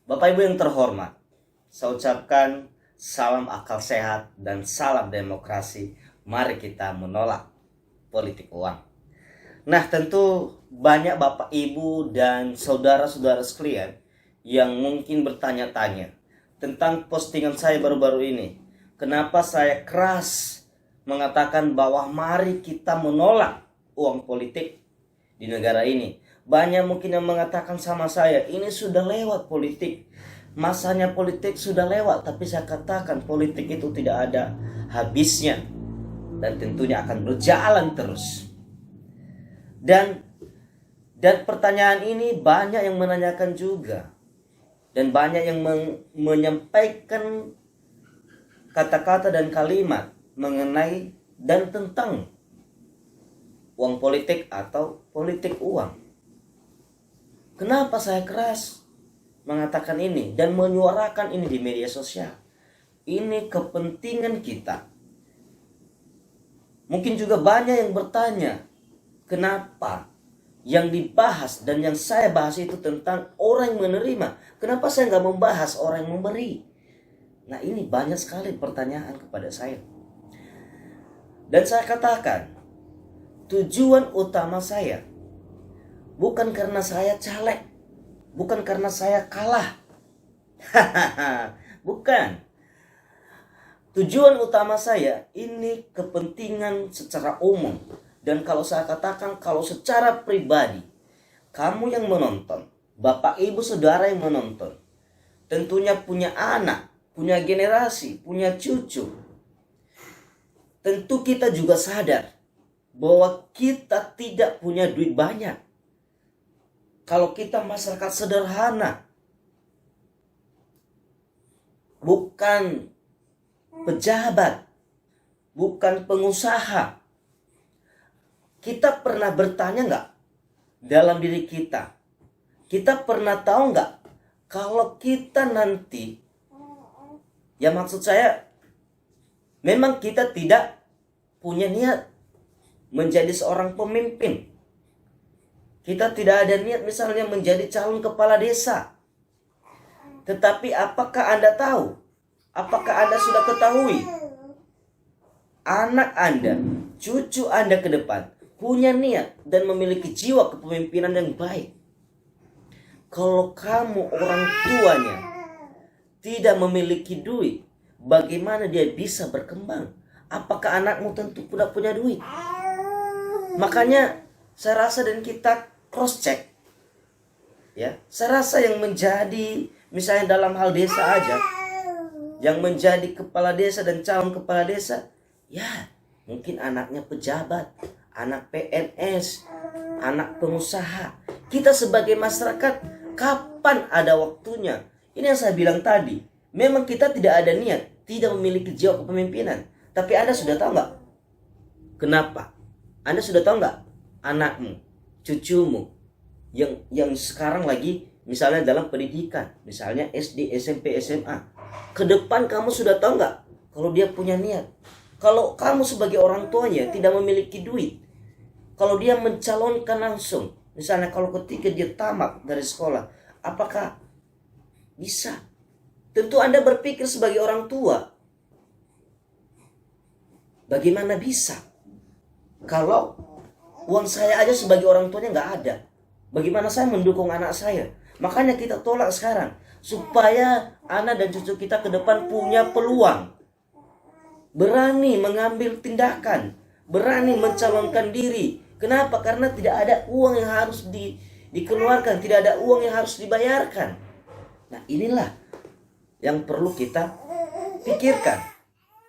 Bapak Ibu yang terhormat, saya ucapkan salam akal sehat dan salam demokrasi. Mari kita menolak politik uang. Nah, tentu banyak Bapak Ibu dan saudara-saudara sekalian yang mungkin bertanya-tanya tentang postingan saya baru-baru ini. Kenapa saya keras mengatakan bahwa mari kita menolak uang politik di negara ini. Banyak mungkin yang mengatakan sama saya, ini sudah lewat politik, masanya politik sudah lewat. Tapi saya katakan politik itu tidak ada habisnya dan tentunya akan berjalan terus. Dan pertanyaan ini banyak yang menanyakan juga, dan banyak yang menyampaikan kata-kata dan kalimat mengenai dan tentang uang politik atau politik uang. Kenapa saya keras mengatakan ini dan menyuarakan ini di media sosial? Ini kepentingan kita. Mungkin juga banyak yang bertanya, kenapa yang dibahas dan yang saya bahas itu tentang orang yang menerima? Kenapa saya nggak membahas orang yang memberi? Nah, ini banyak sekali pertanyaan kepada saya. Dan saya katakan, tujuan utama saya bukan karena saya caleg, bukan karena saya kalah. Bukan. Tujuan utama saya ini kepentingan secara umum. Dan kalau saya katakan, kalau secara pribadi, kamu yang menonton, Bapak Ibu Saudara yang menonton, tentunya punya anak, punya generasi, punya cucu. Tentu kita juga sadar bahwa kita tidak punya duit banyak. Kalau kita masyarakat sederhana, bukan pejabat, bukan pengusaha, kita pernah bertanya nggak dalam diri kita? Kita pernah tahu nggak kalau kita nanti, ya maksud saya, memang kita tidak punya niat menjadi seorang pemimpin. Kita tidak ada niat misalnya menjadi calon kepala desa. Tetapi apakah Anda tahu? Apakah Anda sudah ketahui? Anak Anda, cucu Anda ke depan punya niat dan memiliki jiwa kepemimpinan yang baik. Kalau kamu orang tuanya tidak memiliki duit, bagaimana dia bisa berkembang? Apakah anakmu tentu tidak punya duit? Makanya saya rasa dan kita cross check, ya. Saya rasa yang menjadi misalnya dalam hal desa aja, yang menjadi kepala desa dan calon kepala desa, ya mungkin anaknya pejabat, anak PNS, anak pengusaha. Kita sebagai masyarakat, kapan ada waktunya? Ini yang saya bilang tadi. Memang kita tidak ada niat, tidak memiliki jiwa kepemimpinan. Tapi Anda sudah tahu nggak? Kenapa? Anda sudah tahu nggak? Anakmu, cucumu yang sekarang lagi misalnya dalam pendidikan, misalnya SD, SMP, SMA, ke depan kamu sudah tahu nggak kalau dia punya niat? Kalau kamu sebagai orang tuanya tidak memiliki duit, kalau dia mencalonkan langsung, misalnya kalau ketika dia tamat dari sekolah, apakah bisa? Tentu Anda berpikir sebagai orang tua, bagaimana bisa? Kalau uang saya aja sebagai orang tuanya nggak ada, bagaimana saya mendukung anak saya? Makanya kita tolak sekarang, supaya anak dan cucu kita ke depan punya peluang, berani mengambil tindakan, berani mencalonkan diri. Kenapa? Karena tidak ada uang yang harus dikeluarkan, tidak ada uang yang harus dibayarkan. Nah, inilah yang perlu kita pikirkan.